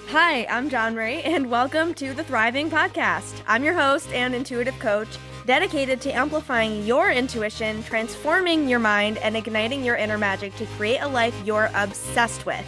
Hi, I'm John Ray, and welcome to the Thriving Podcast. I'm your host and intuitive coach, dedicated to amplifying your intuition, transforming your mind, and igniting your inner magic to create a life you're obsessed with.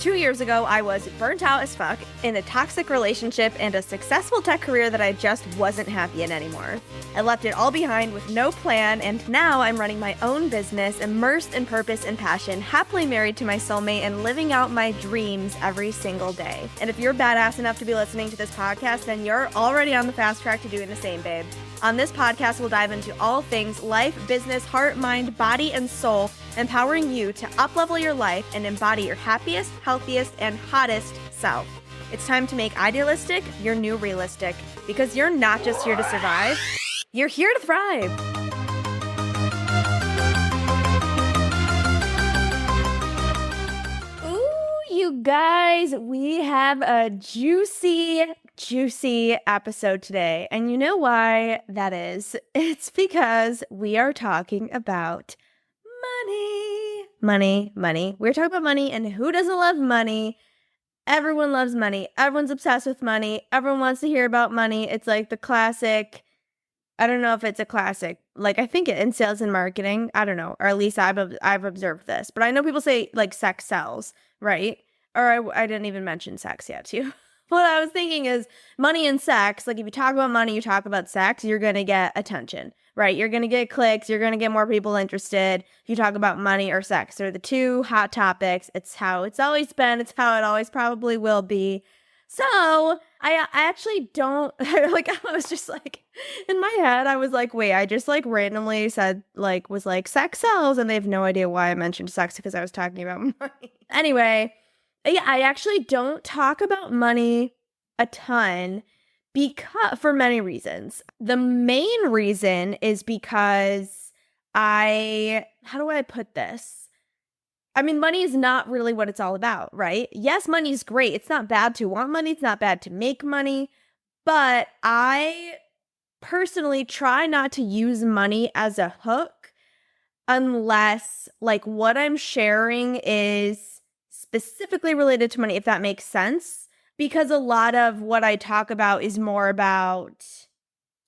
2 years ago, I was burnt out as fuck in a toxic relationship and a successful tech career that I just wasn't happy in anymore. I left it all behind with no plan, and now I'm running my own business, immersed in purpose and passion, happily married to my soulmate, and living out my dreams every single day. And if you're badass enough to be listening to this podcast, then you're already on the fast track to doing the same, babe. On this podcast, we'll dive into all things life, business, heart, mind, body, and soul, empowering you to uplevel your life and embody your happiest, healthiest, and hottest self. It's time to make idealistic your new realistic, because you're not just here to survive, you're here to thrive. Ooh, you guys, we have a juicy episode today. And you know why that is? It's because we are talking about money. We're talking about money, and who doesn't love money? Everyone loves money. Everyone's obsessed with money. Everyone wants to hear about money. It's like the classic. I don't know if it's a classic. Like, I think in sales and marketing, I don't know, or at least I've observed this. But I know people say like sex sells, right? Or I didn't even mention sex yet too. What I was thinking is money and sex. Like, if you talk about money, you talk about sex, you're going to get attention, right? You're going to get clicks. You're going to get more people interested. If you talk about money or sex, they're the two hot topics. It's how it's always been. It's how it always probably will be. So I actually don't, like, I was just like, in my head, I was like, wait, I just like randomly said, like, was like sex sells, and they have no idea why I mentioned sex because I was talking about money. Anyway. Yeah, I actually don't talk about money a ton for many reasons. The main reason is because how do I put this? I mean, money is not really what it's all about, right? Yes, money is great. It's not bad to want money. It's not bad to make money. But I personally try not to use money as a hook unless, like, what I'm sharing is specifically related to money, if that makes sense, because a lot of what I talk about is more about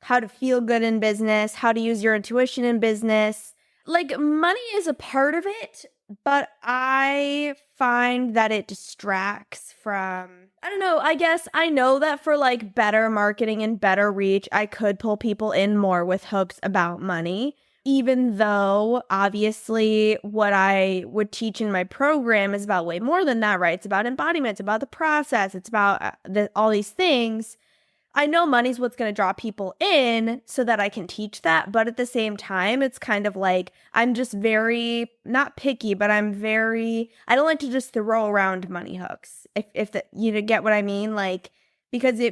how to feel good in business, how to use your intuition in business. Like, money is a part of it, but I find that it distracts from, I don't know, I guess I know that for like better marketing and better reach, I could pull people in more with hooks about money. Even though, obviously, what I would teach in my program is about way more than that, right? It's about embodiment, it's about the process, it's about all these things. I know money's what's going to draw people in so that I can teach that. But at the same time, it's kind of like I'm just very, not picky, but I don't like to just throw around money hooks. If you get what I mean? Like, because I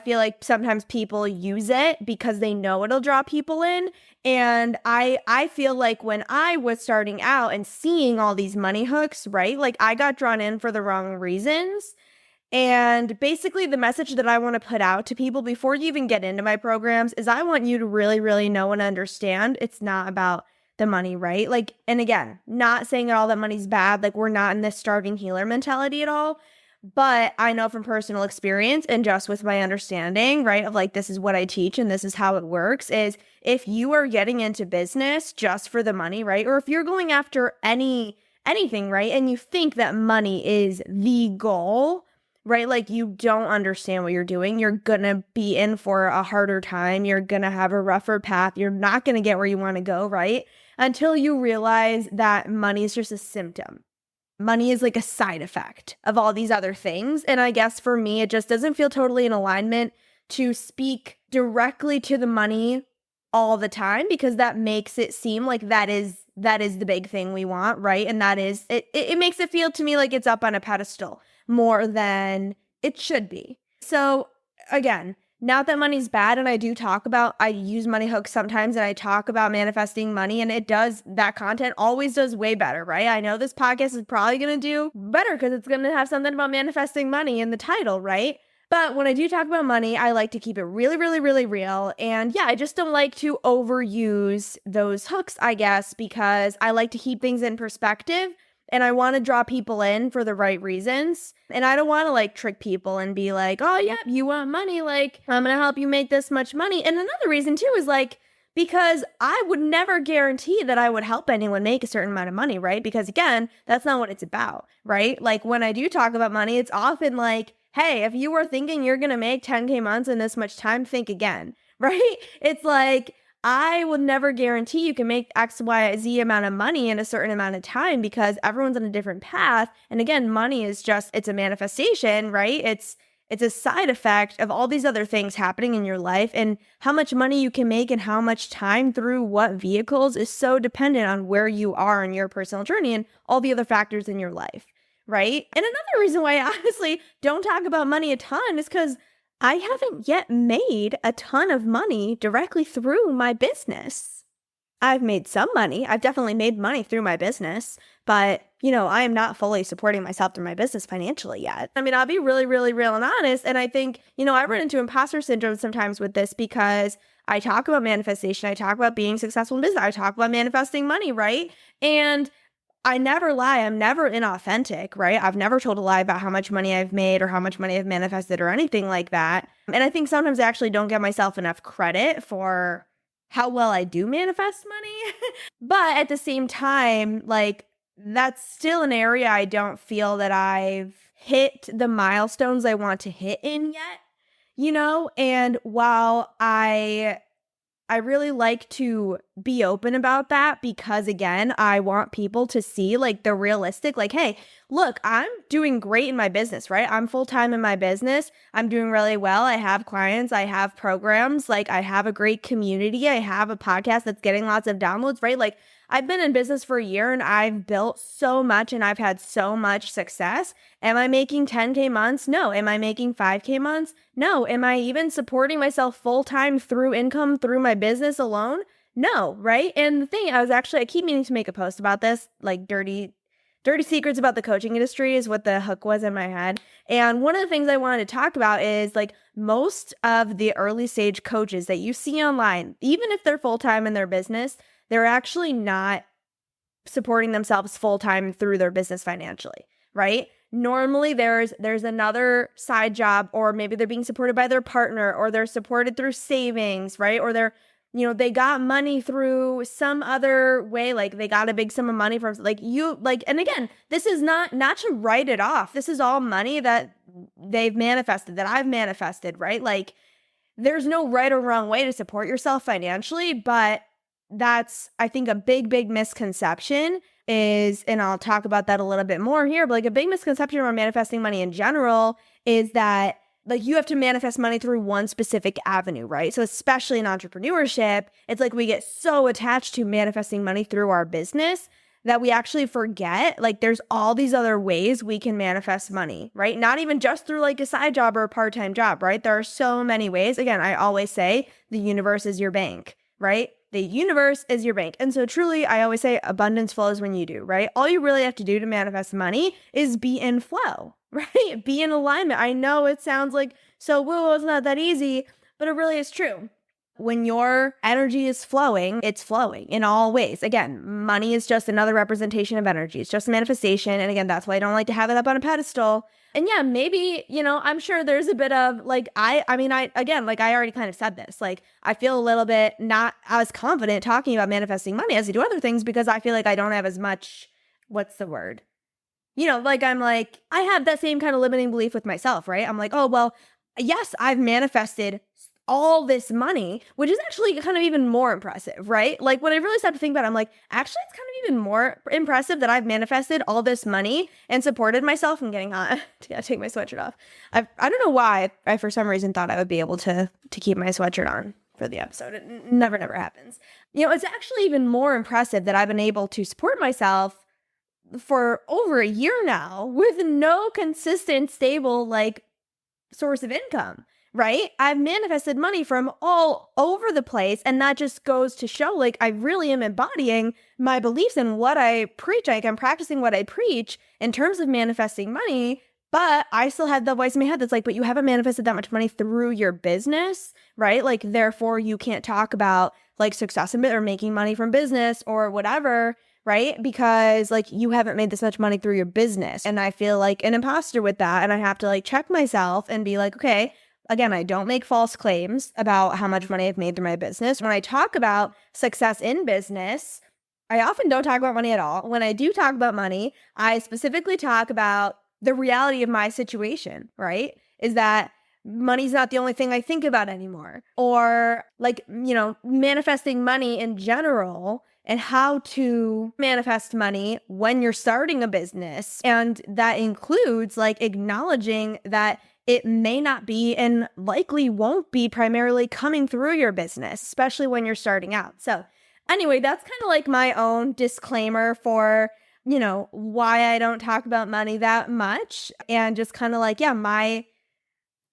feel like sometimes people use it because they know it'll draw people in. And I feel like when I was starting out and seeing all these money hooks, right? Like, I got drawn in for the wrong reasons. And basically the message that I want to put out to people before you even get into my programs is I want you to really, really know and understand it's not about the money, right? Like, and again, not saying that all that money's bad. Like, we're not in this starving healer mentality at all. But I know from personal experience and just with my understanding, right, of like, this is what I teach and this is how it works, is if you are getting into business just for the money, right, or if you're going after anything, right, and you think that money is the goal, right, like, you don't understand what you're doing, you're gonna be in for a harder time, you're gonna have a rougher path, you're not gonna get where you want to go, right, until you realize that money is just a symptom. Money is like a side effect of all these other things. And I guess for me, it just doesn't feel totally in alignment to speak directly to the money all the time, because that makes it seem like that is the big thing we want, right? And that is, it makes it feel to me like it's up on a pedestal more than it should be. So again, not that money's bad, and I use money hooks sometimes, and I talk about manifesting money, and that content always does way better, right? I know this podcast is probably going to do better because it's going to have something about manifesting money in the title, right? But when I do talk about money, I like to keep it really, really, really real. And yeah, I just don't like to overuse those hooks, I guess, because I like to keep things in perspective. and I want to draw people in for the right reasons. And I don't want to like trick people and be like, oh, yeah, you want money? Like, I'm going to help you make this much money. And another reason too is like, because I would never guarantee that I would help anyone make a certain amount of money, right? Because again, that's not what it's about, right? Like when I do talk about money, it's often like, hey, if you were thinking you're going to make 10K months in this much time, think again, right? It's like, I will never guarantee you can make X, Y, Z amount of money in a certain amount of time because everyone's on a different path. And again, money is just, it's a manifestation, right? It's a side effect of all these other things happening in your life, and how much money you can make and how much time through what vehicles is so dependent on where you are in your personal journey and all the other factors in your life, right? And another reason why I honestly don't talk about money a ton is because I haven't yet made a ton of money directly through my business. I've made some money. I've definitely made money through my business, but I am not fully supporting myself through my business financially yet. I mean, I'll be really, really real and honest. And I think, I run into imposter syndrome sometimes with this because I talk about manifestation. I talk about being successful in business. I talk about manifesting money, right? And I never lie. I'm never inauthentic, right? I've never told a lie about how much money I've made or how much money I've manifested or anything like that. And I think sometimes I actually don't give myself enough credit for how well I do manifest money. But at the same time, like, that's still an area I don't feel that I've hit the milestones I want to hit in yet, And while I really like to be open about that because, again, I want people to see like the realistic, like, hey, look, I'm doing great in my business, right? I'm full-time in my business. I'm doing really well. I have clients. I have programs. Like, I have a great community. I have a podcast that's getting lots of downloads, right? Like, I've been in business for a year and I've built so much and I've had so much success. Am I making 10K months? No. Am I making 5K months? No. Am I even supporting myself full-time through income through my business alone? No, right? And the thing, I keep meaning to make a post about this, like dirty secrets about the coaching industry is what the hook was in my head. And one of the things I wanted to talk about is like most of the early stage coaches that you see online, even if they're full-time in their business, they're actually not supporting themselves full-time through their business financially, right? Normally there's another side job, or maybe they're being supported by their partner, or they're supported through savings, right? Or they got money through some other way, like they got a big sum of money from and again, this is not to write it off. This is all money that they've manifested, that I've manifested, right? Like there's no right or wrong way to support yourself financially, but that's, I think, a big, big misconception is, and I'll talk about that a little bit more here, but like a big misconception around manifesting money in general is that like you have to manifest money through one specific avenue, right? So especially in entrepreneurship, it's like we get so attached to manifesting money through our business that we actually forget like there's all these other ways we can manifest money, right? Not even just through like a side job or a part-time job, right? There are so many ways. Again, I always say the universe is your bank, right? The universe is your bank. And so truly, I always say abundance flows when you do, right? All you really have to do to manifest money is be in flow, right? Be in alignment. I know it sounds like so woo, it's not that easy, but it really is true. When your energy is flowing, it's flowing in all ways. Again, money is just another representation of energy. It's just a manifestation. And again, that's why I don't like to have it up on a pedestal. And yeah, maybe, I'm sure there's a bit of like, I already kind of said this, like, I feel a little bit not as confident talking about manifesting money as I do other things because I feel like I don't have as much, what's the word? I have that same kind of limiting belief with myself, right? I'm like, oh, well, yes, I've manifested all this money, which is actually kind of even more impressive, right? Like when I really start to think about it, I'm like, actually, it's kind of even more impressive that I've manifested all this money and supported myself. I'm getting hot. Yeah, take my sweatshirt off. I don't know why I for some reason thought I would be able to keep my sweatshirt on for the episode. It never happens. It's actually even more impressive that I've been able to support myself for over a year now with no consistent, stable, like source of income. Right? I've manifested money from all over the place. And that just goes to show like I really am embodying my beliefs and what I preach. Like I'm practicing what I preach in terms of manifesting money. But I still had the voice in my head that's like, but you haven't manifested that much money through your business, right? Like, therefore, you can't talk about like success in it or making money from business or whatever. right? Because like you haven't made this much money through your business. And I feel like an imposter with that. And I have to like check myself and be like, okay, again, I don't make false claims about how much money I've made through my business. When I talk about success in business, I often don't talk about money at all. When I do talk about money, I specifically talk about the reality of my situation, right? Is that money's not the only thing I think about anymore. Or like, manifesting money in general and how to manifest money when you're starting a business. And that includes like acknowledging that it may not be and likely won't be primarily coming through your business, especially when you're starting out. So anyway, that's kind of like my own disclaimer for, why I don't talk about money that much, and just kind of like,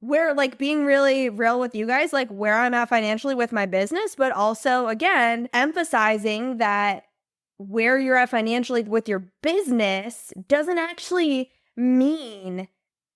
where like being really real with you guys, like where I'm at financially with my business, but also again, emphasizing that where you're at financially with your business doesn't actually mean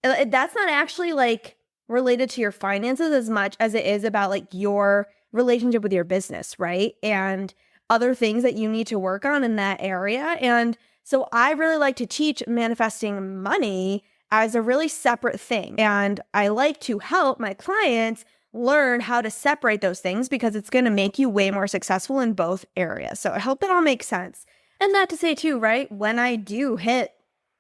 that's not actually like related to your finances as much as it is about like your relationship with your business, right? And other things that you need to work on in that area. And so I really like to teach manifesting money as a really separate thing. And I like to help my clients learn how to separate those things because it's going to make you way more successful in both areas. So I hope that all makes sense. And that to say too, right? When I do hit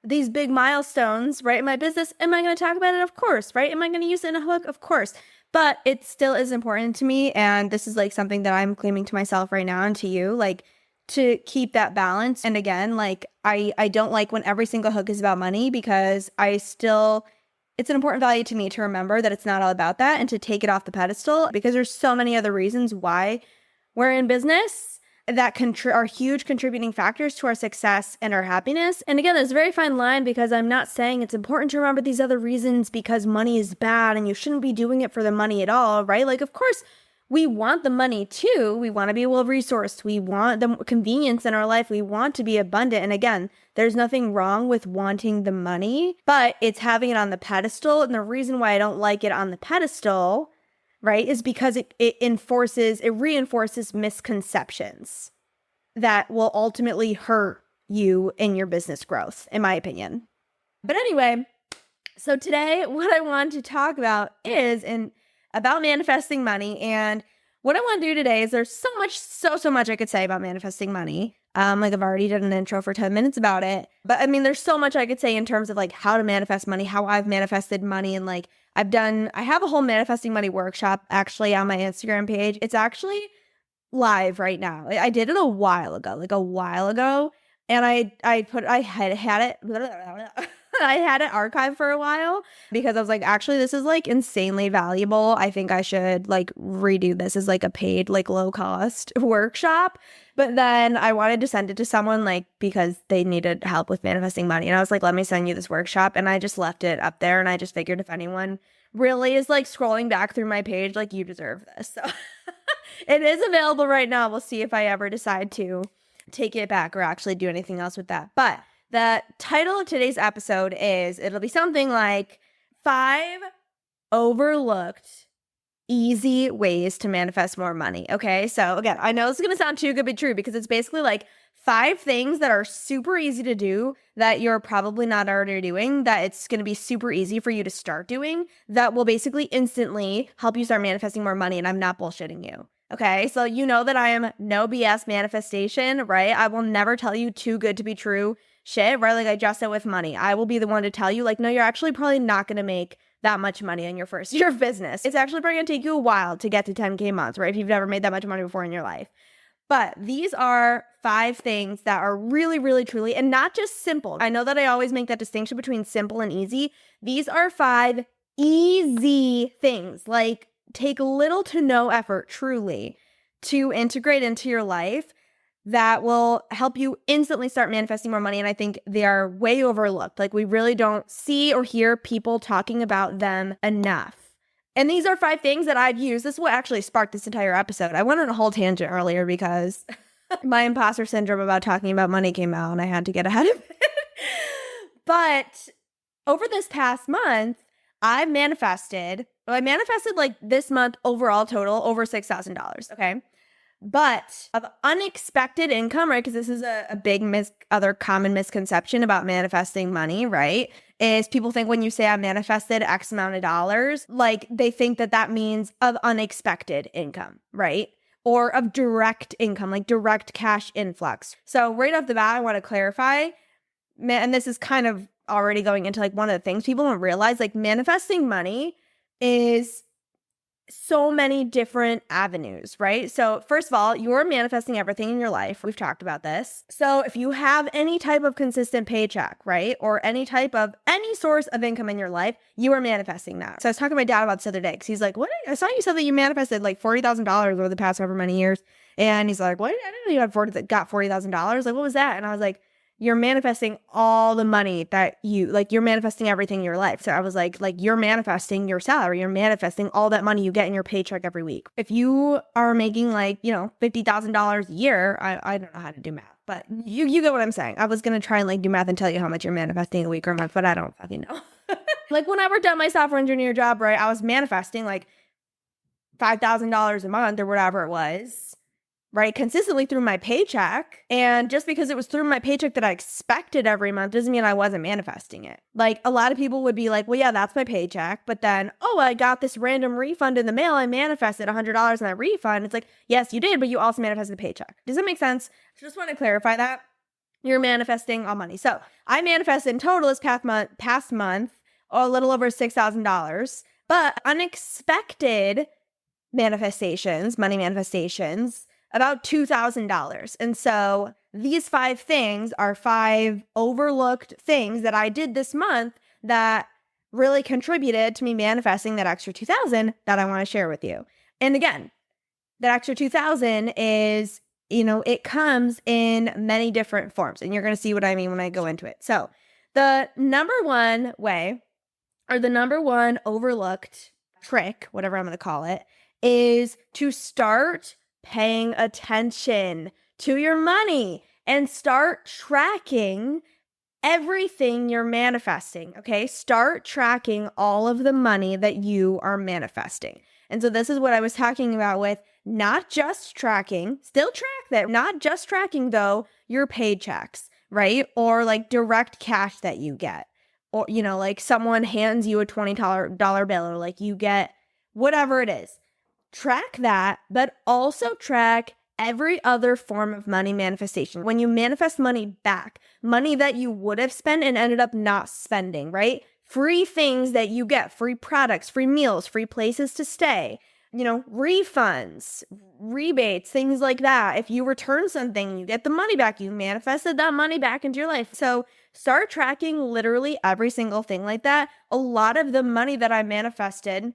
these big milestones, right, in my business, am I going to talk about it? Of course, right? Am I going to use it in a hook? Of course. But it still is important to me. And this is like something that I'm claiming to myself right now and to you, like to keep that balance. And again, like I don't like when every single hook is about money because it's an important value to me to remember that it's not all about that and to take it off the pedestal because there's so many other reasons why we're in business that are huge contributing factors to our success and our happiness. And again, there's a very fine line because I'm not saying it's important to remember these other reasons because money is bad and you shouldn't be doing it for the money at all, right? Like, of course, we want the money too. We want to be well-resourced. We want the convenience in our life. We want to be abundant. And again, there's nothing wrong with wanting the money, but it's having it on the pedestal. And the reason why I don't like it on the pedestal, right, is because it reinforces misconceptions that will ultimately hurt you in your business growth, in my opinion. But anyway, so today what I want to talk about is about manifesting money. And what I want to do today is there's so much I could say about manifesting money. Like I've already done an intro for 10 minutes about it. But I mean, there's so much I could say in terms of like how to manifest money, how I've manifested money. And like I have a whole manifesting money workshop actually on my Instagram page. It's actually live right now. I did it a while ago. And I had it. I had it archived for a while because I was like, actually, this is like insanely valuable. I think I should like redo this as like a paid, like low cost workshop. But then I wanted to send it to someone like because they needed help with manifesting money. And I was like, let me send you this workshop. And I just left it up there. And I just figured if anyone really is like scrolling back through my page, like you deserve this. So it is available right now. We'll see if I ever decide to take it back or actually do anything else with that. But the title of today's episode it'll be something like 5 overlooked easy ways to manifest more money. Okay. So again, I know this is going to sound too good to be true because it's basically like 5 things that are super easy to do that you're probably not already doing, that it's going to be super easy for you to start doing that will basically instantly help you start manifesting more money. And I'm not bullshitting you. Okay, so you know that I am no BS manifestation, right? I will never tell you too good to be true shit, right? Like I just said with money. I will be the one to tell you like, no, you're actually probably not going to make that much money in your first year of business. It's actually probably going to take you a while to get to 10K months, right? If you've never made that much money before in your life. But these are 5 things that are really, really, truly, and not just simple. I know that I always make that distinction between simple and easy. These are 5 easy things, like take little to no effort, truly, to integrate into your life that will help you instantly start manifesting more money. And I think they are way overlooked. Like we really don't see or hear people talking about them enough. And these are 5 things that I've used. This is what actually sparked this entire episode. I went on a whole tangent earlier because my imposter syndrome about talking about money came out and I had to get ahead of it. But over this past month, I manifested like this month overall total over $6,000. Okay. But of unexpected income, right? Because this is a big other common misconception about manifesting money, right? Is people think when you say I manifested X amount of dollars, like they think that means of unexpected income, right? Or of direct income, like direct cash influx. So right off the bat, I want to clarify, and this is kind of already going into like one of the things people don't realize, like manifesting money is so many different avenues, right? So first of all, you're manifesting everything in your life. We've talked about this. So if you have any type of consistent paycheck, right? Or any source of income in your life, you are manifesting that. So I was talking to my dad about this the other day because he's like, what? I saw you said that you manifested like $40,000 over the past however many years. And he's like, what? I didn't know you got $40,000. Like, what was that? And I was like, you're manifesting all the money that you're manifesting everything in your life. So I was like you're manifesting your salary, you're manifesting all that money you get in your paycheck every week. If you are making like, $50,000 a year, I don't know how to do math, but you get what I'm saying. I was going to try and like do math and tell you how much you're manifesting a week or a month, but I don't fucking know. Like when I worked at my software engineer job, right, I was manifesting like $5,000 a month or whatever it was, right, consistently through my paycheck. And just because it was through my paycheck that I expected every month doesn't mean I wasn't manifesting it. Like a lot of people would be like, well, yeah, that's my paycheck. But then, oh, I got this random refund in the mail. I manifested $100 in that refund. It's like, yes, you did, but you also manifested the paycheck. Does that make sense? I just want to clarify that. You're manifesting all money. So I manifested in total this past month, a little over $6,000, but unexpected manifestations, money manifestations, about $2,000. And so these 5 things are 5 overlooked things that I did this month that really contributed to me manifesting that extra $2,000 that I want to share with you. And again, that extra $2,000 is, it comes in many different forms. And you're going to see what I mean when I go into it. So the number one way, or the number one overlooked trick, whatever I'm going to call it, is to start paying attention to your money and start tracking everything you're manifesting, okay? Start tracking all of the money that you are manifesting. And so this is what I was talking about with not just tracking, still track that, not just tracking though your paychecks, right? Or like direct cash that you get. Or, like someone hands you a $20 bill or like you get whatever it is. Track that, but also track every other form of money manifestation. When you manifest money back, money that you would have spent and ended up not spending, right? Free things that you get, free products, free meals, free places to stay, refunds, rebates, things like that. If you return something, you get the money back. You manifested that money back into your life. So start tracking literally every single thing like that. A lot of the money that I manifested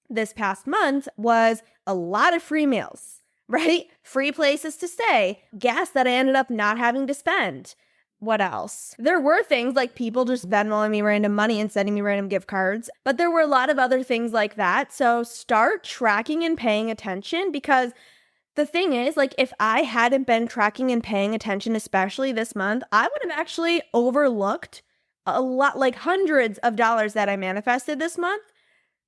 this past month was a lot of free meals, right? Free places to stay, gas that I ended up not having to spend. What else? There were things like people just Venmoing me random money and sending me random gift cards, but there were a lot of other things like that. So start tracking and paying attention, because the thing is, like, if I hadn't been tracking and paying attention, especially this month, I would have actually overlooked a lot, like hundreds of dollars that I manifested this month,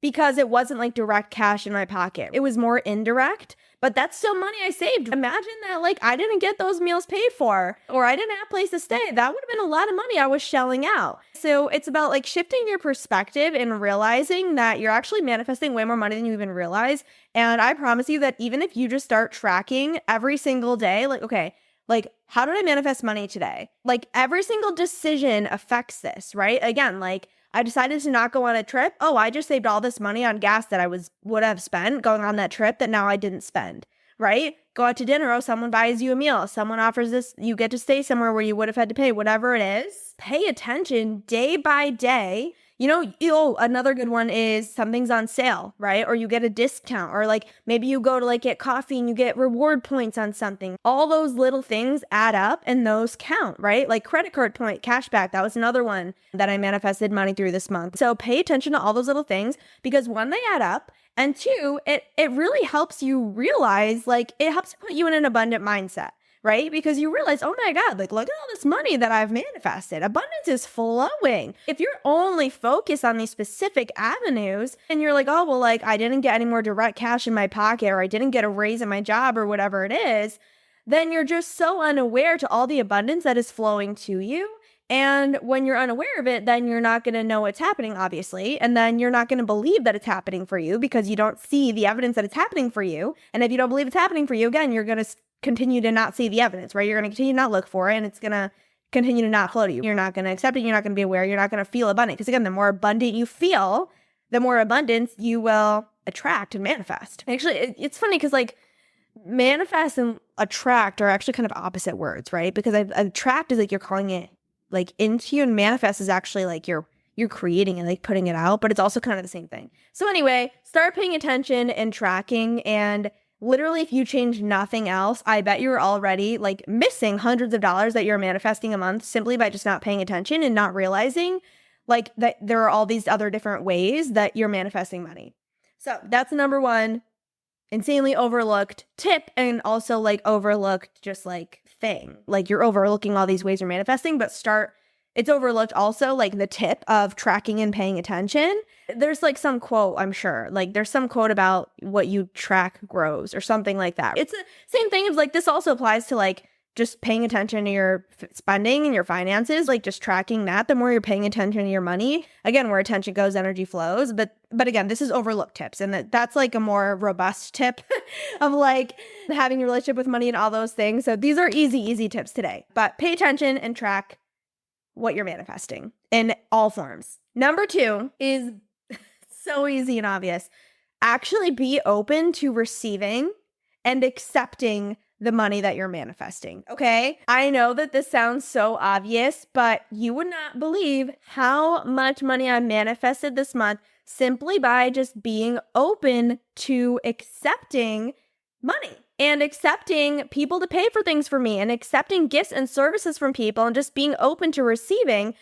because it wasn't like direct cash in my pocket. It was more indirect, but that's still money I saved. Imagine that like I didn't get those meals paid for, or I didn't have a place to stay. That would have been a lot of money I was shelling out. So it's about like shifting your perspective and realizing that you're actually manifesting way more money than you even realize. And I promise you that even if you just start tracking every single day, like, okay, like, how did I manifest money today? Like every single decision affects this, right? Again, like, I decided to not go on a trip. Oh, I just saved all this money on gas that I would have spent going on that trip that now I didn't spend, right? Go out to dinner. Oh, someone buys you a meal. Someone offers this. You get to stay somewhere where you would have had to pay, whatever it is. Pay attention day by day. Another good one is something's on sale, right? Or you get a discount, or like maybe you go to like get coffee and you get reward points on something. All those little things add up and those count, right? Like credit card point, cashback. That was another one that I manifested money through this month. So pay attention to all those little things, because one, they add up. And two, it really helps you realize, like, it helps put you in an abundant mindset, right? Because you realize, oh my God, like look at all this money that I've manifested. Abundance is flowing. If you're only focused on these specific avenues and you're like, oh, well, like I didn't get any more direct cash in my pocket, or I didn't get a raise in my job, or whatever it is, then you're just so unaware to all the abundance that is flowing to you. And when you're unaware of it, then you're not going to know what's happening, obviously. And then you're not going to believe that it's happening for you because you don't see the evidence that it's happening for you. And if you don't believe it's happening for you, again, you're going to continue to not see the evidence, right? You're going to continue to not look for it, and it's going to continue to not flow to you. You're not going to accept it. You're not going to be aware. You're not going to feel abundant. Because again, the more abundant you feel, the more abundance you will attract and manifest. Actually, it's funny because like manifest and attract are actually kind of opposite words, right? Because attract is like you're calling it like into you, and manifest is actually like you're creating it, like putting it out, but it's also kind of the same thing. So anyway, start paying attention and tracking, and literally if you change nothing else, I bet you're already like missing hundreds of dollars that you're manifesting a month simply by just not paying attention and not realizing like that there are all these other different ways that you're manifesting money. So that's number one insanely overlooked tip, and also like overlooked just like thing. Like you're overlooking all these ways you're manifesting, but it's overlooked also like the tip of tracking and paying attention. There's like some quote, I'm sure, like there's some quote about what you track grows or something like that. It's the same thing as like this also applies to like just paying attention to your spending and your finances, like just tracking that. The more you're paying attention to your money, again, where attention goes, energy flows. But again, this is overlooked tips. And that's like a more robust tip of like having a relationship with money and all those things. So these are easy tips today. But pay attention and track what you're manifesting in all forms. Number 2 is so easy and obvious. Actually be open to receiving and accepting the money that you're manifesting, okay? I know that this sounds so obvious, but you would not believe how much money I manifested this month simply by just being open to accepting money and accepting people to pay for things for me and accepting gifts and services from people and just being open to receiving,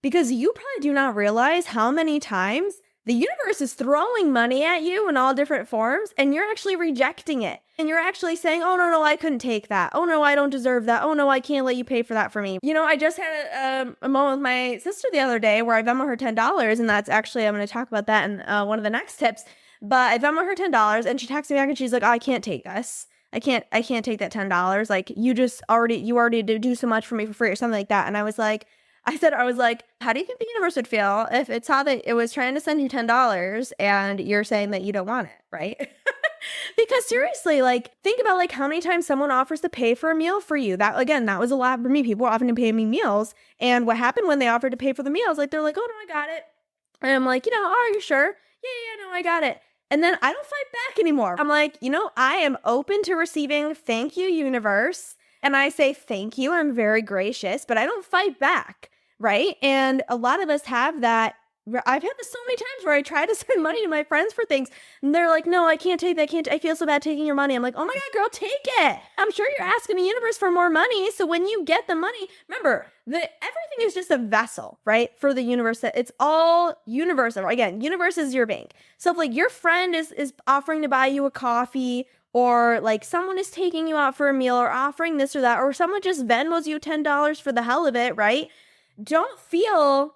because you probably do not realize how many times the universe is throwing money at you in all different forms and you're actually rejecting it. And you're actually saying, oh, no, I couldn't take that. Oh, no, I don't deserve that. Oh, no, I can't let you pay for that for me. You know, I just had a moment with my sister the other day where I Venmo her $10. And that's actually, I'm going to talk about that in one of the next tips. But I Venmo her $10 and she texted me back and she's like, oh, I can't take this. I can't take that $10. Like you already do so much for me for free or something like that. And I was like, how do you think the universe would feel if it saw that it was trying to send you $10 and you're saying that you don't want it, right? Because seriously, like think about like how many times someone offers to pay for a meal for you. That was a lot for me. People were offering to pay me meals. And what happened when they offered to pay for the meals? Like they're like, oh no, I got it. And I'm like, are you sure? Yeah, no, I got it. And then I don't fight back anymore. I'm like, I am open to receiving. Thank you, universe. And I say, thank you. I'm very gracious, but I don't fight back. Right? And a lot of us have that. I've had this so many times where I try to send money to my friends for things and they're like, no, I can't take that. I feel so bad taking your money. I'm like, oh my God, girl, take it. I'm sure you're asking the universe for more money. So when you get the money, remember everything is just a vessel, right? For the universe. It's all universal. Again, universe is your bank. So if like your friend is offering to buy you a coffee, or like someone is taking you out for a meal or offering this or that, or someone just Venmos you $10 for the hell of it, right? Don't feel,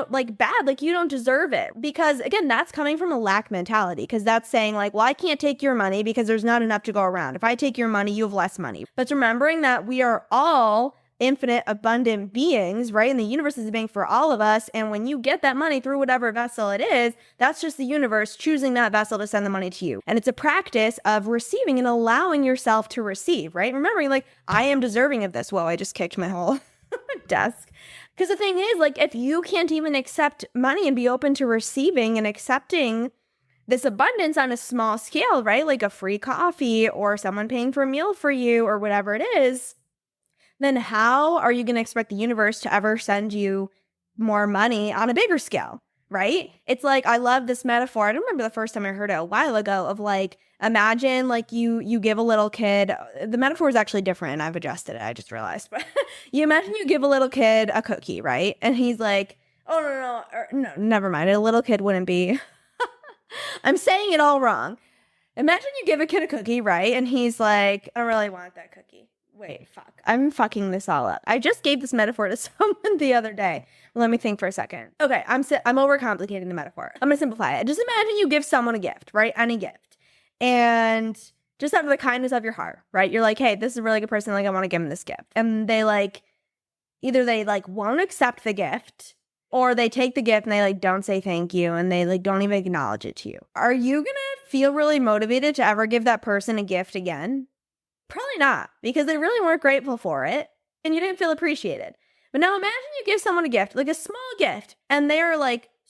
like bad, like you don't deserve it. Because again, that's coming from a lack mentality, because that's saying like, well, I can't take your money because there's not enough to go around. If I take your money, you have less money. But it's remembering that we are all infinite, abundant beings, right? And the universe is a bank for all of us. And when you get that money through whatever vessel it is, that's just the universe choosing that vessel to send the money to you. And it's a practice of receiving and allowing yourself to receive, right? Remembering like, I am deserving of this. Whoa, I just kicked my whole desk. Because the thing is, like, if you can't even accept money and be open to receiving and accepting this abundance on a small scale, right? Like a free coffee or someone paying for a meal for you or whatever it is, then how are you going to expect the universe to ever send you more money on a bigger scale, right? It's like, I love this metaphor. I don't remember the first time I heard it a while ago of like, imagine like you give a little kid, the metaphor is actually different and I've adjusted it, I just realized, but you imagine you give a little kid a cookie, right? And he's like, oh no, never mind. A little kid wouldn't be, I'm saying it all wrong. Imagine you give a kid a cookie, right? And he's like, I don't really want that cookie. Wait, fuck. I'm fucking this all up. I just gave this metaphor to someone the other day. Let me think for a second. Okay, I'm overcomplicating the metaphor. I'm gonna simplify it. Just imagine you give someone a gift, right? Any gift. And just out of the kindness of your heart, right? You're like, hey, this is a really good person. Like, I want to give them this gift. And they either they won't accept the gift, or they take the gift and they don't say thank you, and they don't even acknowledge it to you. Are you gonna feel really motivated to ever give that person a gift again? Probably not, because they really weren't grateful for it and you didn't feel appreciated. But now imagine you give someone a gift, a small gift, and they're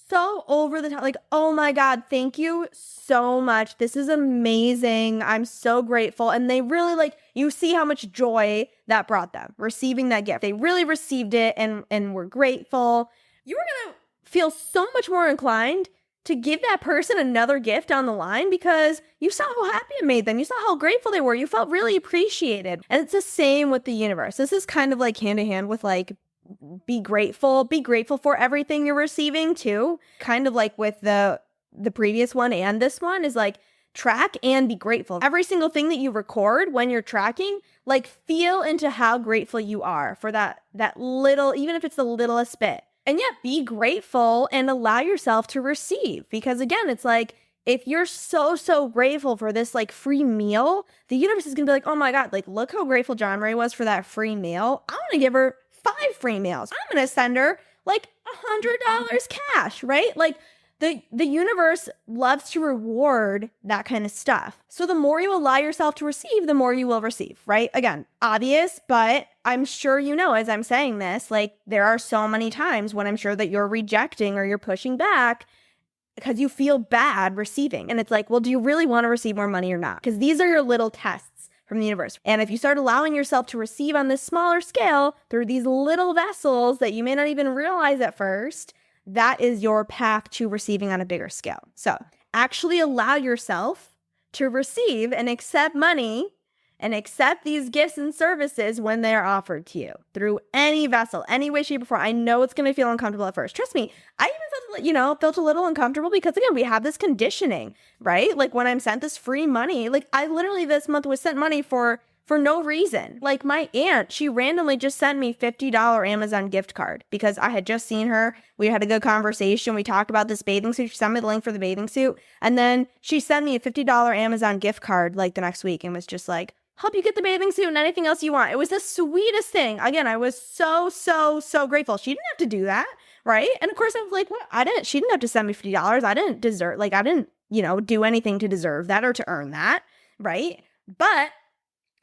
so over the top, oh my God, thank you so much. This is amazing. I'm so grateful. And they really you see how much joy that brought them receiving that gift. They really received it and were grateful. You were going to feel so much more inclined to give that person another gift on the line because you saw how happy it made them. You saw how grateful they were. You felt really appreciated. And it's the same with the universe. This is kind of hand in hand with be grateful. Be grateful for everything you're receiving too. Kind of with the previous one and this one is track and be grateful. Every single thing that you record when you're tracking, feel into how grateful you are for that little, even if it's the littlest bit. And yeah, be grateful and allow yourself to receive. Because again, it's if you're so grateful for this free meal, the universe is going to be oh my God, look how grateful John Marie was for that free meal. I'm going to give her 5 free meals. I'm going to send her $100 cash, right? The universe loves to reward that kind of stuff. So the more you allow yourself to receive, the more you will receive, right? Again, obvious, but I'm sure as I'm saying this, there are so many times when I'm sure that you're rejecting or you're pushing back because you feel bad receiving. And it's well, do you really want to receive more money or not? Because these are your little tests from the universe. And if you start allowing yourself to receive on this smaller scale through these little vessels that you may not even realize at first, that is your path to receiving on a bigger scale. So actually allow yourself to receive and accept money and accept these gifts and services when they're offered to you through any vessel, any way, shape, or form. I know it's going to feel uncomfortable at first. Trust me, I even felt a little uncomfortable because again, we have this conditioning, right? When I'm sent this free money, I literally this month was sent money for no reason. My aunt, she randomly just sent me $50 Amazon gift card because I had just seen her. We had a good conversation. We talked about this bathing suit. She sent me the link for the bathing suit. And then she sent me a $50 Amazon gift card the next week and was just help you get the bathing suit and anything else you want. It was the sweetest thing. Again, I was so grateful. She didn't have to do that, right? And of course I was what? She didn't have to send me $50. I didn't deserve, I didn't, do anything to deserve that or to earn that, right? But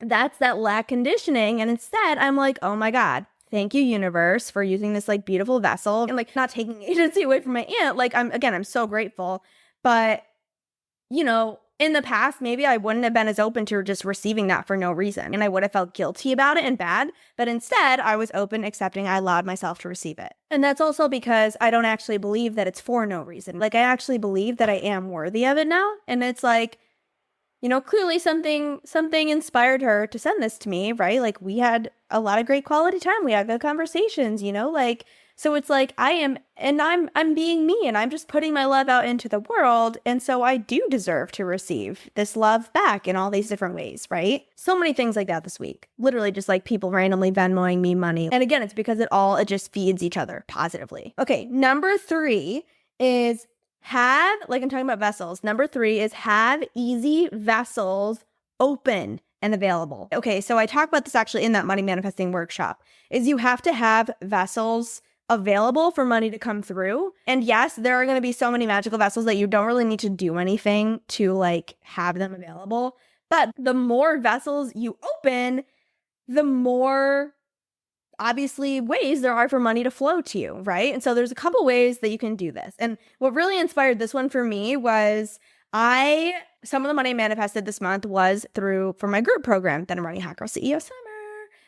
that's that lack conditioning. And instead I'm oh my God, thank you universe for using this beautiful vessel and not taking agency away from my aunt. I'm so grateful. But in the past, maybe I wouldn't have been as open to just receiving that for no reason. And I would have felt guilty about it and bad. But instead I was open, accepting, I allowed myself to receive it. And that's also because I don't actually believe that it's for no reason. I actually believe that I am worthy of it now. And it's clearly something inspired her to send this to me, right? We had a lot of great quality time. We had good conversations, so it's I'm being me and I'm just putting my love out into the world. And so I do deserve to receive this love back in all these different ways, right? So many things like that this week. Literally just people randomly Venmoing me money. And again, it's because it just feeds each other positively. Okay, number 3 is I'm talking about vessels. Number 3 is have easy vessels open and available. Okay, so I talk about this actually in that money manifesting workshop, is you have to have vessels available for money to come through. And yes, there are going to be so many magical vessels that you don't really need to do anything to have them available. But the more vessels you open, the more obviously ways there are for money to flow to you, right? And so there's a couple ways that you can do this. And what really inspired this one for me was some of the money I manifested this month was for my group program that I'm running, Hot Girl CEO Summer.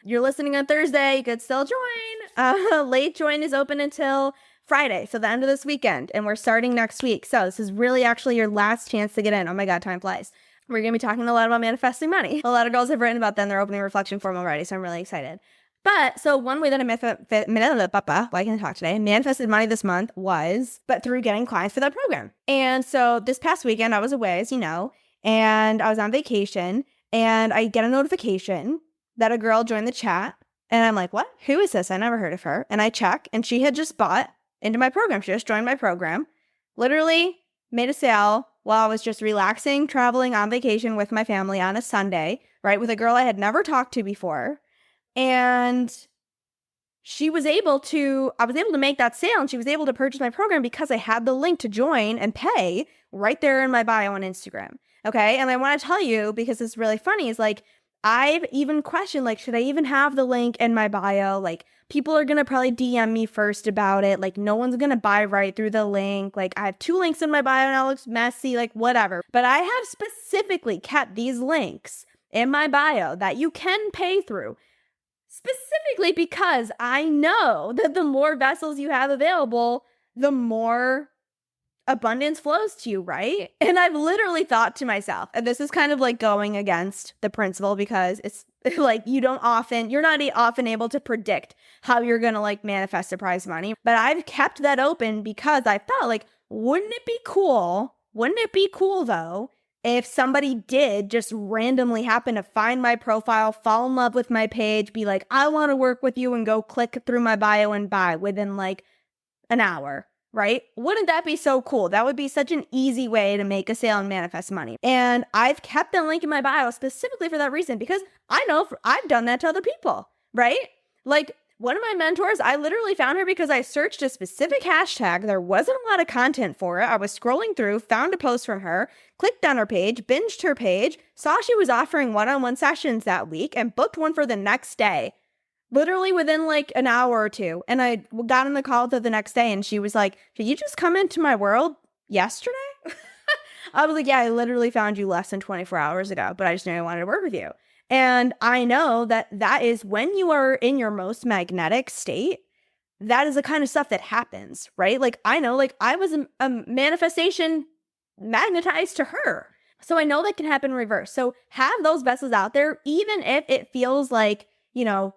You're listening on Thursday, you could still join. Late join is open until Friday, so the end of this weekend, and we're starting next week. So this is really actually your last chance to get in. Oh my God, time flies. We're going to be talking a lot about manifesting money. A lot of girls have written about that in their opening reflection form already, so I'm really excited. But so one way that I can talk today, manifested money this month was through getting clients for that program. And so this past weekend, I was away, as you know, and I was on vacation, and I get a notification that a girl joined the chat. And I'm like, what? Who is this? I never heard of her. And I check, and she had just bought into my program. She just joined my program. Literally made a sale while I was just relaxing, traveling on vacation with my family on a Sunday, right? With a girl I had never talked to before. And I was able to make that sale, and she was able to purchase my program because I had the link to join and pay right there in my bio on Instagram. Okay. And I want to tell you, because it's really funny, is like, I've even questioned, like, should I even have the link in my bio? Like, people are going to probably DM me first about it. Like, no one's going to buy right through the link. Like, I have 2 links in my bio and it looks messy, like, whatever. But I have specifically kept these links in my bio that you can pay through, specifically because I know that the more vessels you have available, the more abundance flows to you, right? And I've literally thought to myself, and this is kind of like going against the principle, because it's like you're not often able to predict how you're going to like manifest surprise money. But I've kept that open because I thought, like, wouldn't it be cool though, if somebody did just randomly happen to find my profile, fall in love with my page, be like, I want to work with you, and go click through my bio and buy within like an hour, right? Wouldn't that be so cool? That would be such an easy way to make a sale and manifest money. And I've kept that link in my bio specifically for that reason, because I know I've done that to other people, right? Like, one of my mentors, I literally found her because I searched a specific hashtag. There wasn't a lot of content for it. I was scrolling through, found a post from her, clicked on her page, binged her page, saw she was offering one-on-one sessions that week, and booked one for the next day. Literally within like an hour or two. And I got on the call with her the next day, and she was like, did you just come into my world yesterday? I was like, yeah, I literally found you less than 24 hours ago, but I just knew I wanted to work with you. And I know that is when you are in your most magnetic state, that is the kind of stuff that happens, right? Like, I know, like, I was a manifestation magnetized to her. So I know that can happen in reverse. So have those vessels out there, even if it feels like, you know,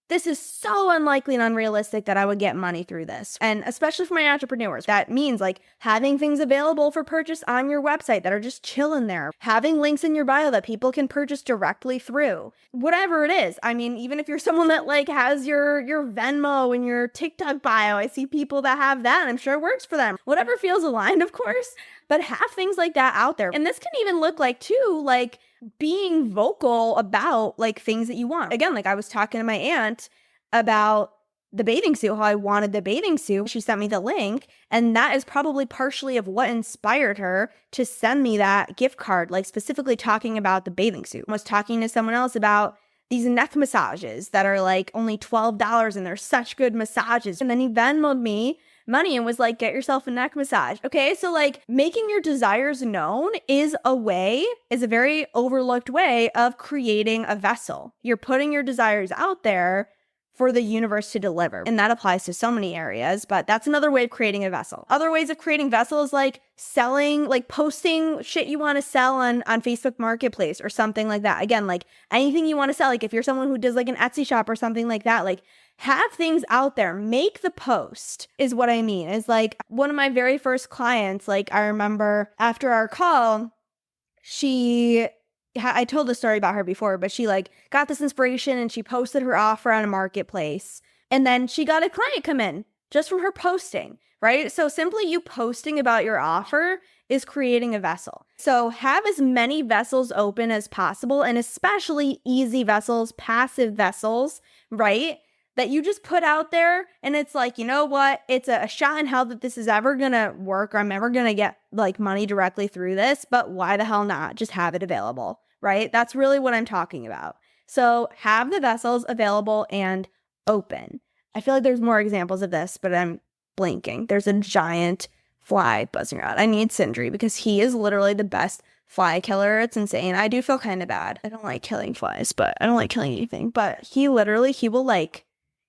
this is so unlikely and unrealistic that I would get money through this. And especially for my entrepreneurs, that means like having things available for purchase on your website that are just chilling there, having links in your bio that people can purchase directly through, whatever it is. I mean, even if you're someone that like has your Venmo and your TikTok bio, I see people that have that, and I'm sure it works for them. Whatever feels aligned, of course, but have things like that out there. And this can even look like too, like being vocal about like things that you want. Again, like I was talking to my aunt about the bathing suit, how I wanted the bathing suit. She sent me the link, and that is probably partially of what inspired her to send me that gift card, like specifically talking about the bathing suit. I was talking to someone else about these neck massages that are like only $12, and they're such good massages. And then he Venmo'd me money and was like, get yourself a neck massage. Okay, so like making your desires known is a very overlooked way of creating a vessel. You're putting your desires out there for the universe to deliver. And that applies to so many areas, but that's another way of creating a vessel. Other ways of creating vessels, like selling, like posting shit you want to sell on Facebook Marketplace or something like that. Again, like anything you want to sell, like if you're someone who does like an Etsy shop or something like that, like have things out there, make the post is what I mean. Is like one of my very first clients, like I remember after our call, I told the story about her before, but she like got this inspiration and she posted her offer on a marketplace, and then she got a client come in just from her posting, right? So simply you posting about your offer is creating a vessel. So have as many vessels open as possible, and especially easy vessels, passive vessels, right? That you just put out there, and it's like, you know what? It's a shot in hell that this is ever gonna work, or I'm ever gonna get like money directly through this, but why the hell not? Just have it available, right? That's really what I'm talking about. So have the vessels available and open. I feel like there's more examples of this, but I'm blanking. There's a giant fly buzzing around. I need Sindri because he is literally the best fly killer. It's insane. I do feel kind of bad. I don't like killing flies, but I don't like killing anything. But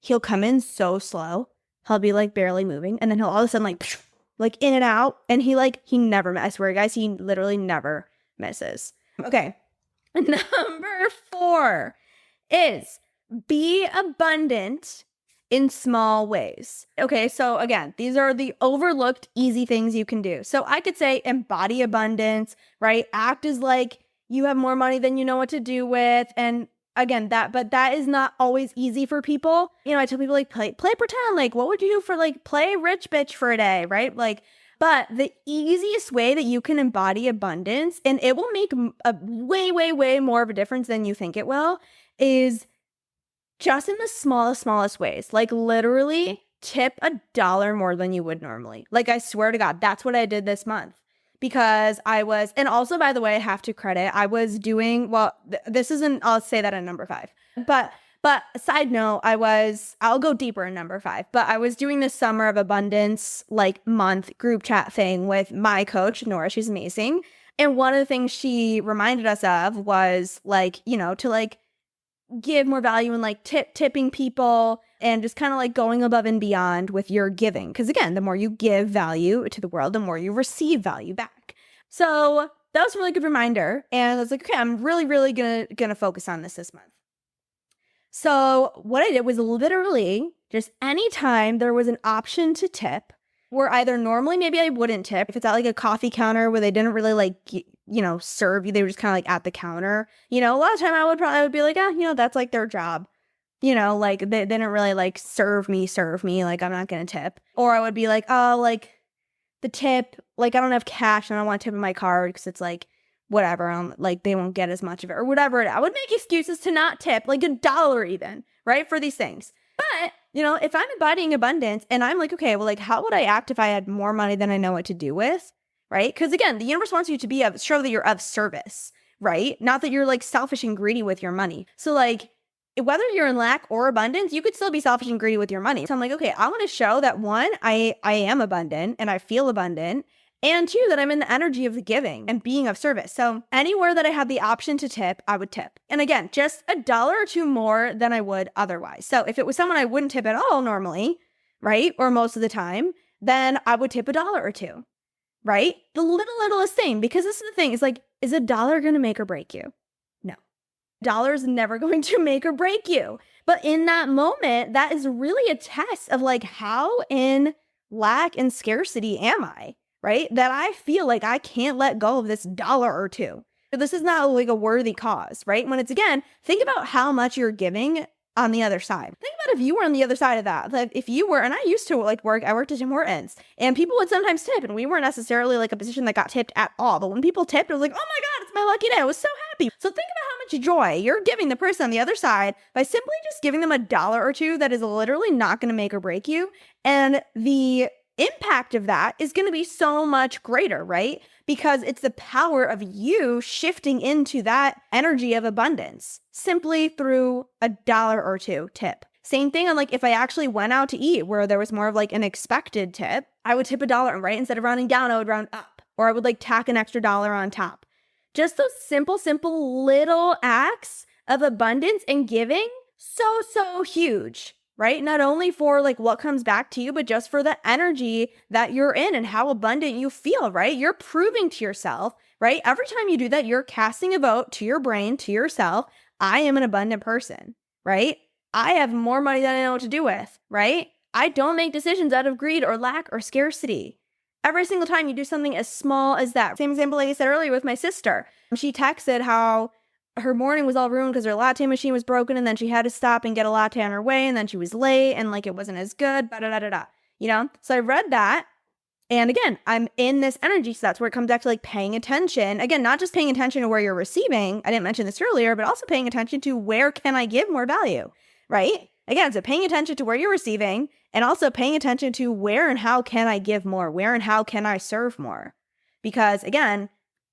he'll come in so slow. He'll be like barely moving, and then he'll all of a sudden like in and out, and he never, I swear guys, he literally never misses. Okay. Number 4 is be abundant in small ways. Okay, so again, these are the overlooked easy things you can do. So I could say embody abundance, right? Act as like you have more money than you know what to do with, and again, but that is not always easy for people. I tell people like play pretend, like what would you do for like play rich bitch for a day, right? Like, but the easiest way that you can embody abundance, and it will make a way, way, way more of a difference than you think it will, is just in the smallest ways. Like literally tip $1 more than you would normally. Like I swear to God, that's what I did this month. Because and also, by the way, I have to credit, I was doing, well, this isn't, I'll say that in number 5. But side note, I'll go deeper in number 5, but I was doing this Summer of Abundance, like month group chat thing with my coach, Nora, she's amazing. And one of the things she reminded us of was like, to like give more value and like tipping people and just kind of like going above and beyond with your giving. Because again, the more you give value to the world, the more you receive value back. So that was a really good reminder. And I was like, okay, I'm really, really gonna focus on this month. So what I did was literally just anytime there was an option to tip, where either normally maybe I wouldn't tip, if it's at like a coffee counter where they didn't really like, serve you, they were just kind of like at the counter, a lot of time I would be like, that's like their job. Like they didn't really like serve me, like I'm not going to tip. Or I would be like, oh, like the tip, like I don't have cash and I don't want to tip in my card because it's like, whatever, like they won't get as much of it or whatever. I would make excuses to not tip, like $1 even, right? For these things. But, if I'm embodying abundance and I'm like, okay, well, like how would I act if I had more money than I know what to do with, right? Because again, the universe wants you to show that you're of service, right? Not that you're like selfish and greedy with your money. So like, whether you're in lack or abundance, you could still be selfish and greedy with your money. So I'm like, okay, I want to show that 1, I am abundant and I feel abundant. And 2, that I'm in the energy of the giving and being of service. So anywhere that I had the option to tip, I would tip. And again, just $1 or 2 more than I would otherwise. So if it was someone I wouldn't tip at all normally, right? Or most of the time, then I would tip $1 or 2, right? The littlest thing, because this is the thing, is like, is $1 going to make or break you? No. $1 is never going to make or break you. But in that moment, that is really a test of like, how in lack and scarcity am I? Right? That I feel like I can't let go of this $1 or 2. This is not like a worthy cause, right? When it's, again, think about how much you're giving on the other side. Think about if you were on the other side of that. Like if you were, and I used to like I worked at Tim Hortons, and people would sometimes tip, and we weren't necessarily like a position that got tipped at all. But when people tipped, it was like, oh my God, it's my lucky day. I was so happy. So think about how much joy you're giving the person on the other side by simply just giving them $1 or 2 that is literally not going to make or break you. And the impact of that is going to be so much greater, right? Because it's the power of you shifting into that energy of abundance simply through $1 or 2 tip. Same thing on like if I actually went out to eat where there was more of like an expected tip, I would tip $1, right? Instead of rounding down, I would round up, or I would like tack an extra $1 on top. Just those simple little acts of abundance and giving, so huge. Right? Not only for like what comes back to you, but just for the energy that you're in and how abundant you feel, right? You're proving to yourself, right? Every time you do that, you're casting a vote to your brain, to yourself. I am an abundant person, right? I have more money than I know what to do with, right? I don't make decisions out of greed or lack or scarcity. Every single time you do something as small as that. Same example like I said earlier with my sister. She texted how her morning was all ruined because her latte machine was broken, and then she had to stop and get a latte on her way, and then she was late and like it wasn't as good, So I read that, and again, I'm in this energy, so that's where it comes back to like paying attention. Again, not just paying attention to where you're receiving, I didn't mention this earlier, but also paying attention to where can I give more value, right? Again, so paying attention to where you're receiving, and also paying attention to where and how can I give more, where and how can I serve more? Because again,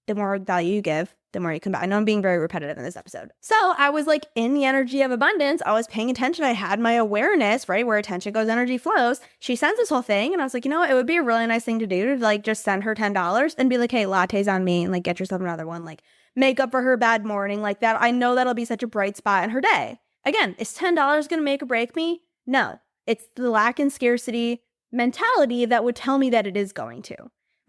the more value you give, the more you come back. I know I'm being very repetitive in this episode. So I was like in the energy of abundance. I was paying attention. I had my awareness, right? Where attention goes, energy flows. She sends this whole thing. And I was like, it would be a really nice thing to do to like just send her $10 and be like, hey, latte's on me, and like get yourself another one. Like make up for her bad morning like that. I know that'll be such a bright spot in her day. Again, is $10 going to make or break me? No, it's the lack and scarcity mentality that would tell me that it is going to,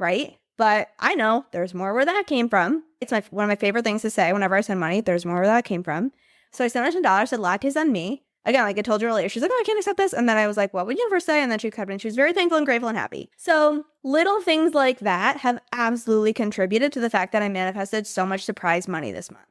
right? But I know there's more where that came from. It's one of my favorite things to say whenever I send money. There's more where that came from. So I sent her $10, said latte's on me. Again, like I told you earlier, she's like, oh, I can't accept this. And then I was like, what would you ever say? And then she accepted, and she was very thankful and grateful and happy. So little things like that have absolutely contributed to the fact that I manifested so much surprise money this month.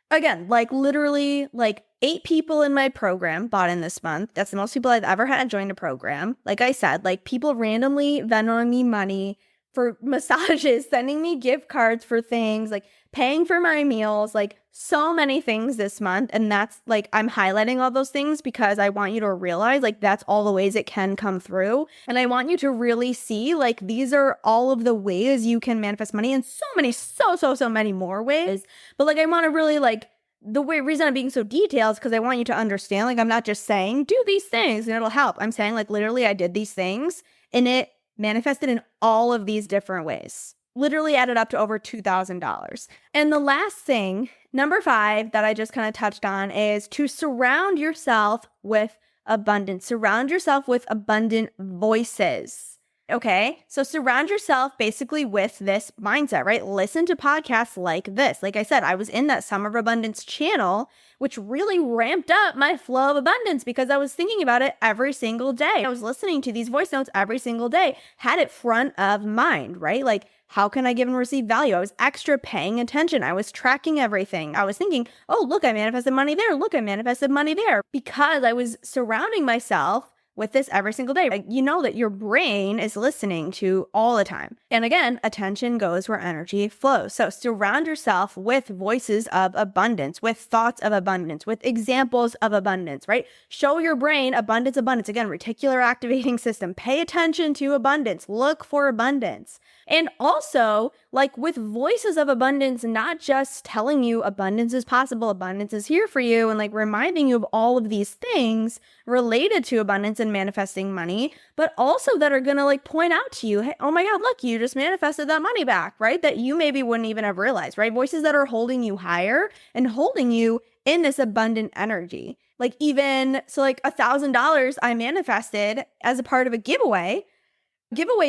Again, like literally like 8 people in my program bought in this month. That's the most people I've ever had join a program. Like I said, like people randomly Venmoing me money for massages, sending me gift cards for things, like paying for my meals, like so many things this month. And that's like, I'm highlighting all those things because I want you to realize like that's all the ways it can come through. And I want you to really see like these are all of the ways you can manifest money in so many, so many more ways. But like, I want to really like, reason I'm being so detailed is because I want you to understand, like, I'm not just saying, do these things and it'll help. I'm saying, like, literally, I did these things and it manifested in all of these different ways. Literally added up to over $2,000. And the last thing, number 5, that I just kind of touched on is to surround yourself with abundance. Surround yourself with abundant voices. Okay, so surround yourself basically with this mindset, right? Listen to podcasts like this. Like I said, I was in that Summer of Abundance channel, which really ramped up my flow of abundance because I was thinking about it every single day. I was listening to these voice notes every single day, had it front of mind, right? Like, how can I give and receive value? I was extra paying attention. I was tracking everything. I was thinking, oh, look, I manifested money there. Look, I manifested money there because I was surrounding myself with this every single day. Like, you know that your brain is listening to all the time. And again, attention goes where energy flows. So surround yourself with voices of abundance, with thoughts of abundance, with examples of abundance, right? Show your brain abundance, abundance. Again, reticular activating system. Pay attention to abundance. Look for abundance. And also, like with voices of abundance, not just telling you abundance is possible, abundance is here for you, and like reminding you of all of these things related to abundance and manifesting money, but also that are gonna like point out to you, hey, oh my God, look, you just manifested that money back, right? That you maybe wouldn't even have realized, right? Voices that are holding you higher and holding you in this abundant energy. Like even, so like $1,000 I manifested as a part of a giveaway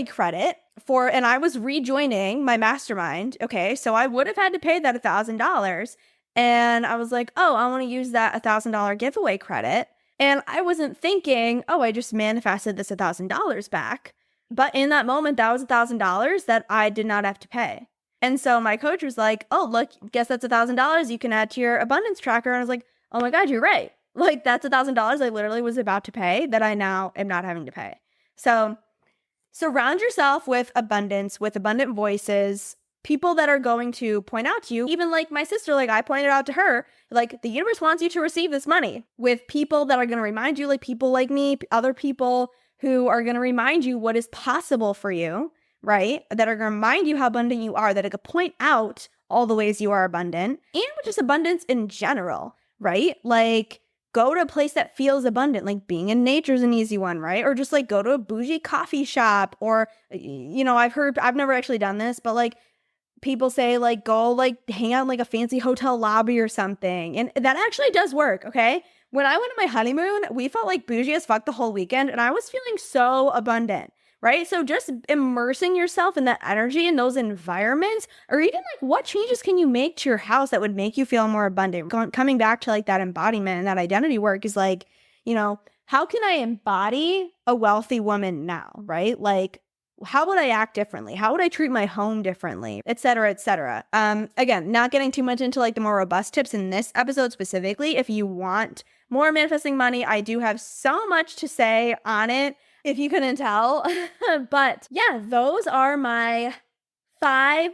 credit for, and I was rejoining my mastermind. Okay. So I would have had to pay that $1,000. And I was like, oh, I want to use that $1,000 giveaway credit. And I wasn't thinking, oh, I just manifested this $1,000 back. But in that moment, that was $1,000 that I did not have to pay. And so my coach was like, oh, look, guess that's $1,000 you can add to your abundance tracker. And I was like, oh my God, you're right. Like that's $1,000 I literally was about to pay that I now am not having to pay. So surround yourself with abundance, with abundant voices, people that are going to point out to you, even like my sister, like I pointed out to her, like the universe wants you to receive this money, with people that are going to remind you, like people like me, other people who are going to remind you what is possible for you, right? That are going to remind you how abundant you are, that it could point out all the ways you are abundant, and just abundance in general, right? Like, go to a place that feels abundant, like being in nature is an easy one, right? Or just like go to a bougie coffee shop, or, you know, I've never actually done this, but like people say like go like hang out in like a fancy hotel lobby or something. And that actually does work, okay? When I went on my honeymoon, we felt like bougie as fuck the whole weekend and I was feeling so abundant. Right? So just immersing yourself in that energy in those environments, or even like what changes can you make to your house that would make you feel more abundant? Coming back to like that embodiment and that identity work is like, you know, how can I embody a wealthy woman now? Right? Like, how would I act differently? How would I treat my home differently? Et cetera, et cetera. Again, not getting too much into like the more robust tips in this episode specifically. If you want more manifesting money, I do have so much to say on it, if you couldn't tell. But yeah, those are my 5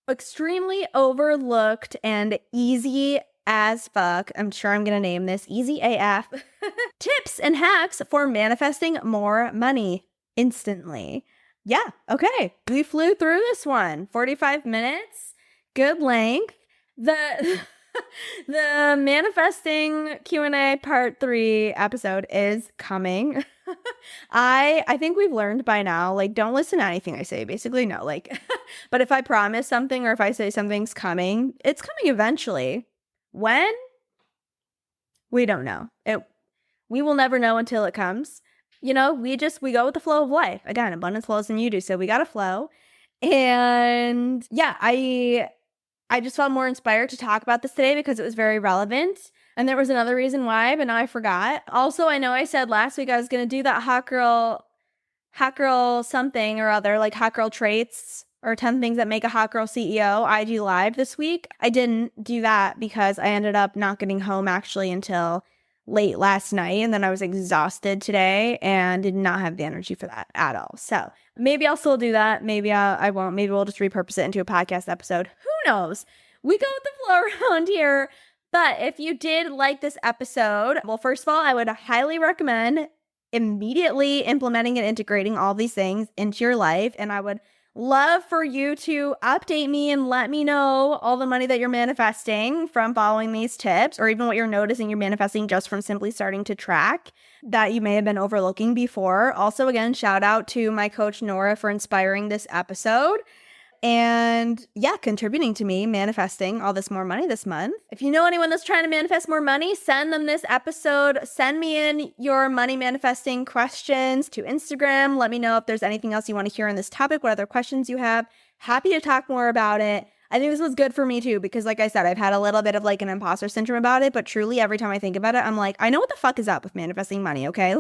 extremely overlooked and easy as fuck, I'm sure I'm going to name this easy AF, tips and hacks for manifesting more money instantly. Yeah, okay. We flew through this one. 45 minutes, good length. The the manifesting Q&A part 3 episode is coming. I think we've learned by now, like, don't listen to anything I say. Basically, no. Like, but if I promise something or if I say something's coming, it's coming eventually. When? We don't know. We will never know until it comes. You know, we go with the flow of life. Again, abundance flows than you do, so we got to flow. And yeah, I just felt more inspired to talk about this today because it was very relevant. And there was another reason why, but now I forgot. Also, I know I said last week I was going to do that hot girl something or other, like hot girl traits or 10 things that make a hot girl CEO IG live this week. I didn't do that because I ended up not getting home actually until late last night, and then I was exhausted today and did not have the energy for that at all. So maybe I'll still do that. Maybe I won't. Maybe we'll just repurpose it into a podcast episode. Who knows? We go with the flow around here. But if you did like this episode, well, first of all, I would highly recommend immediately implementing and integrating all these things into your life. And I would love for you to update me and let me know all the money that you're manifesting from following these tips, or even what you're noticing you're manifesting just from simply starting to track that you may have been overlooking before. Also, again, shout out to my coach Nora for inspiring this episode. And yeah, contributing to me manifesting all this more money this month. If you know anyone that's trying to manifest more money, send them this episode. Send me in your money manifesting questions to Instagram. Let me know if there's anything else you want to hear on this topic, what other questions you have. Happy to talk more about it. I think this was good for me too, because like I said, I've had a little bit of like an imposter syndrome about it, but truly every time I think about it, I'm like, I know what the fuck is up with manifesting money, okay?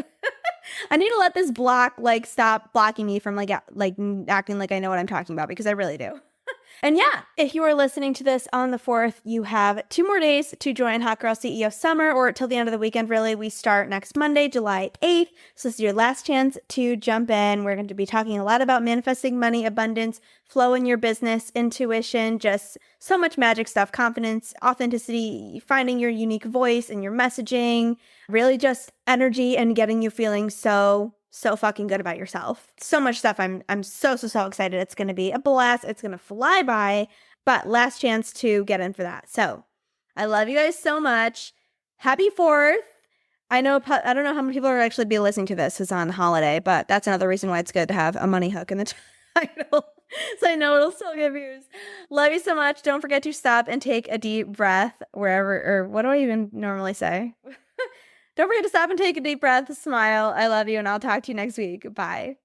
I need to let this block stop blocking me from acting like I know what I'm talking about, because I really do. And yeah, if you are listening to this on the 4th, you have 2 more days to join Hot Girl CEO Summer, or till the end of the weekend, really. We start next Monday, July 8th. So this is your last chance to jump in. We're going to be talking a lot about manifesting money, abundance, flow in your business, intuition, just so much magic stuff, confidence, authenticity, finding your unique voice and your messaging, really just energy and getting you feeling so fucking good about yourself. So much stuff. I'm so excited. It's going to be a blast. It's going to fly by, but last chance to get in for that. So I love you guys so much. Happy 4th. I don't know how many people are actually be listening to this is on holiday, but that's another reason why it's good to have a money hook in the title. So I know it'll still get views. Love you so much. Don't forget to stop and take a deep breath wherever, or what do I even normally say? Don't forget to stop and take a deep breath, smile. I love you, and I'll talk to you next week. Bye.